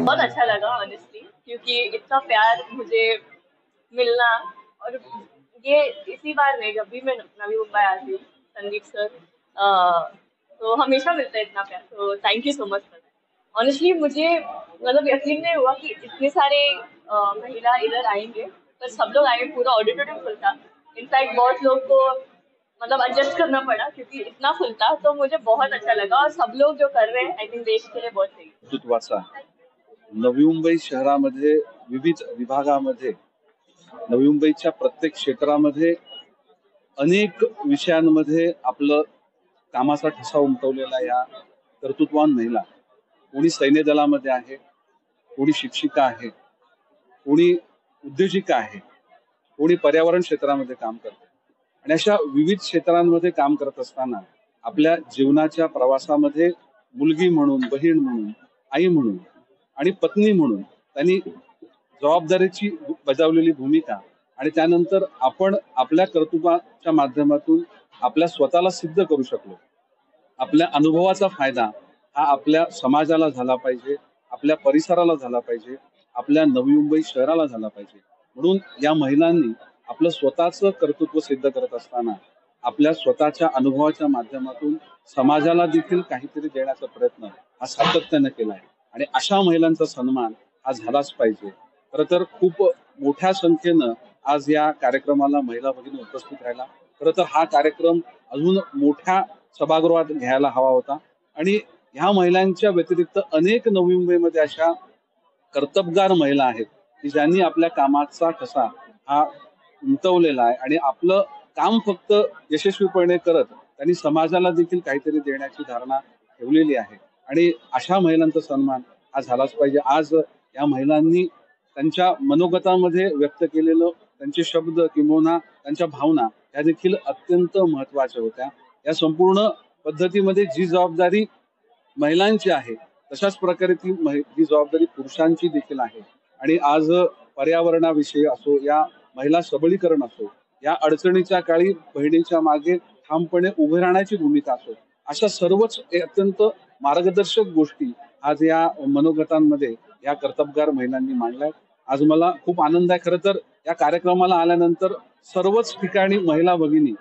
बहुत अच्छा लगा ऑनेस्टली, क्योंकि इतना प्यार मुझे मिलना, और ये इसी बार नहीं, जब भी मैं नवी मुंबई आती हूँ संदीप सर, तो हमेशा मिलता है इतना प्यार, तो thank you so much for that. Honestly मुझे मतलब यकीन नहीं हुआ कि इतने सारे महिला इधर आएंगे, पर सब लोग आए, पूरा ऑडिटोरियम फुल था। इनफैक्ट बहुत लोग को मतलब एडजस्ट करना पड़ा क्योंकि इतना फुल था, तो मुझे बहुत अच्छा लगा, और सब लोग जो कर रहे हैं आई थिंक देश के लिए बहुत सही है। नेतृत्वाचा नवी मुंबई शहरामध्ये विविध विभागामध्ये नवी मुंबईच्या प्रत्येक क्षेत्रामध्ये अनेक विषयांमध्ये आपलं कामाचा ठसा उमटवलेला या कर्तृत्वान महिला, कोणी सैन्य दलामध्ये आहे, कोणी शिक्षिका आहे, कोणी उद्योजिका आहे, कोणी पर्यावरण क्षेत्रामध्ये काम करते आणि अशा विविध क्षेत्रांमध्ये काम करत असताना आपल्या जीवनाच्या प्रवासामध्ये मुलगी म्हणून, बहीण म्हणून, आई म्हणून आणि पत्नी म्हणून त्यांनी जबाबदारीची बजावलेली भूमिका आणि त्यानंतर आपण आपल्या कर्तृत्वाच्या माध्यमातून आपल्या स्वतःला सिद्ध करू शकलो. आपल्या अनुभवाचा फायदा हा आपल्या समाजाला झाला पाहिजे, आपल्या परिसराला झाला पाहिजे, आपल्या नवी मुंबई शहराला झाला पाहिजे. म्हणून या महिलांनी आपलं स्वतःचं कर्तृत्व सिद्ध करत असताना आपल्या स्वतःच्या अनुभवाच्या माध्यमातून समाजाला देखील काहीतरी देण्याचा प्रयत्न हा सातत्यानं केला आहे आणि अशा महिलांचा सन्मान हा झालाच पाहिजे. खरं तर खूप मोठ्या संख्येनं आज या कार्यक्रमाला महिला भगिनी उपस्थित राहिला. खरं तर हा कार्यक्रम अजून मोठ्या सभागृहात घ्यायला हवा होता आणि ह्या महिलांच्या व्यतिरिक्त अनेक नवी मुंबईमध्ये अशा कर्तबगार महिला आहेत की ज्यांनी आपल्या कामाचा ठसा हा उमटवलेला आहे आणि आपलं काम फक्त यशस्वीपणे करत त्यांनी समाजाला देखील काहीतरी देण्याची धारणा ठेवलेली आहे आणि अशा महिलांचा सन्मान हा झालाच पाहिजे. आज या महिलांनी त्यांच्या मनोगतामध्ये व्यक्त केलेलं त्यांचे शब्द किंवा त्यांच्या भावना या देखील अत्यंत महत्वाच्या होत्या. या संपूर्ण पद्धतीमध्ये जी जबाबदारी महिलांची आहे तशाच प्रकारे ती जबाबदारी पुरुषांची देखील आहे आणि आज पर्यावरणाविषयी असो या महिला सबलीकरण असो या अडचणीच्या काळी बहिणीच्या मागे ठामपणे उभे राहण्याची भूमिका असो, अशा सर्वच अत्यंत मार्गदर्शक गोष्टी आज या मनोगतांमध्ये या कर्तबगार महिलांनी मांडल्या. आज मला खूप आनंद आहे. खरं तर या कार्यक्रमाला आल्यानंतर सर्वच ठिकाणी महिला भगिनी,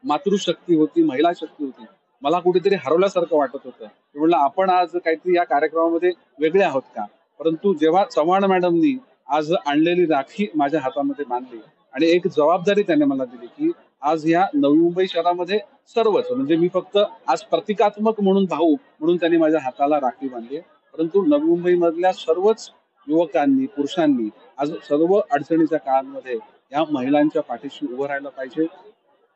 मातृशक्ती होती, महिला शक्ती होती. मला कुठेतरी हरवल्यासारखं वाटत होतं. म्हणलं आपण आज काहीतरी या कार्यक्रमामध्ये वेगळे आहोत का? परंतु जेव्हा चव्हाण मॅडमनी आज आणलेली राखी माझ्या हातामध्ये बांधली आणि एक जबाबदारी त्याने मला दिली की आज या नवी मुंबई शहरामध्ये सर्वच, म्हणजे मी फक्त आज प्रतिकात्मक म्हणून भाऊ म्हणून त्यांनी माझ्या हाताला राखी बांधली, परंतु नवी मुंबई मधल्या सर्वच युवकांनी, पुरुषांनी आज सर्व अडचणीच्या काळामध्ये या महिलांच्या पाठीशी उभं राहायला पाहिजे.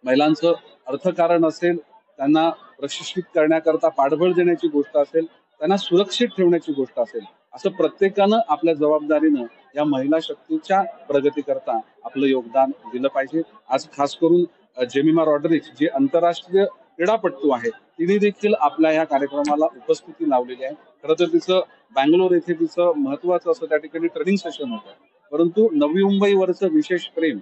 महिलांचं अर्थकारण असेल, त्यांना प्रशिक्षित करण्याकरता पाठबळ देण्याची गोष्ट असेल, त्यांना सुरक्षित ठेवण्याची गोष्ट असेल, असं प्रत्येकानं आपल्या जबाबदारीनं या महिला शक्तीच्या प्रगतीकरता आपलं योगदान दिलं पाहिजे. आज खास करून जेमिमा रॉड्रिक्स जी आंतरराष्ट्रीय क्रीडापटू आहे, तिने देखील आपल्या या कार्यक्रमाला उपस्थिती लावलेली आहे. खरं तर तिचं बँगलोर येथे तिचं महत्वाचं असं त्या ठिकाणी ट्रेनिंग सेशन होतं, परंतु नवी मुंबईवरचं विशेष प्रेम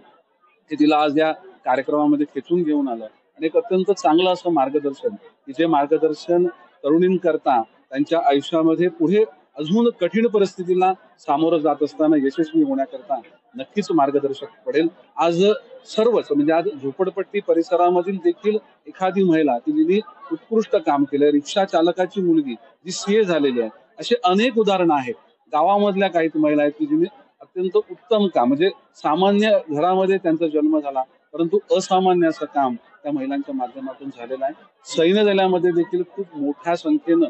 हे तिला आज या कार्यक्रमामध्ये खेचून घेऊन आलं आणि एक अत्यंत चांगलं असं मार्गदर्शन की जे मार्गदर्शन तरुणींकरता त्यांच्या आयुष्यामध्ये पुढे अजून कठीण परिस्थितीला सामोरं जात असताना यशस्वी होण्याकरता नक्कीच मार्गदर्शक पडेल. आज सर्वच, म्हणजे आज झोपडपट्टी परिसरामधील देखील एखादी महिला की जिने उत्कृष्ट काम केलं, रिक्षा चालकाची मुलगी जी सीए झालेली आहे, असे अनेक उदाहरणं आहेत. गावामधल्या काही महिला आहेत की जिने अत्यंत उत्तम काम, म्हणजे सामान्य घरामध्ये त्यांचा जन्म झाला परंतु असामान्य असं काम त्या महिलांच्या माध्यमातून झालेलं आहे. सैन्य दलामध्ये देखील खूप मोठ्या संख्येनं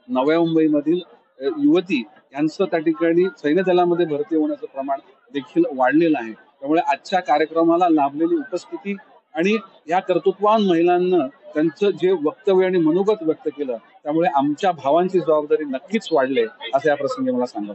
नव्या मुंबईमधील युवती यांचं त्या ठिकाणी सैन्य दलामध्ये भरती होण्याचं प्रमाण देखील वाढलेलं आहे. त्यामुळे आजच्या कार्यक्रमाला लाभलेली उपस्थिती आणि या कर्तृत्वान महिलांना त्यांचं जे वक्तव्य आणि मनोगत व्यक्त केलं, त्यामुळे आमच्या भावांची जबाबदारी नक्कीच वाढली असं या प्रसंगी मला सांगायचं.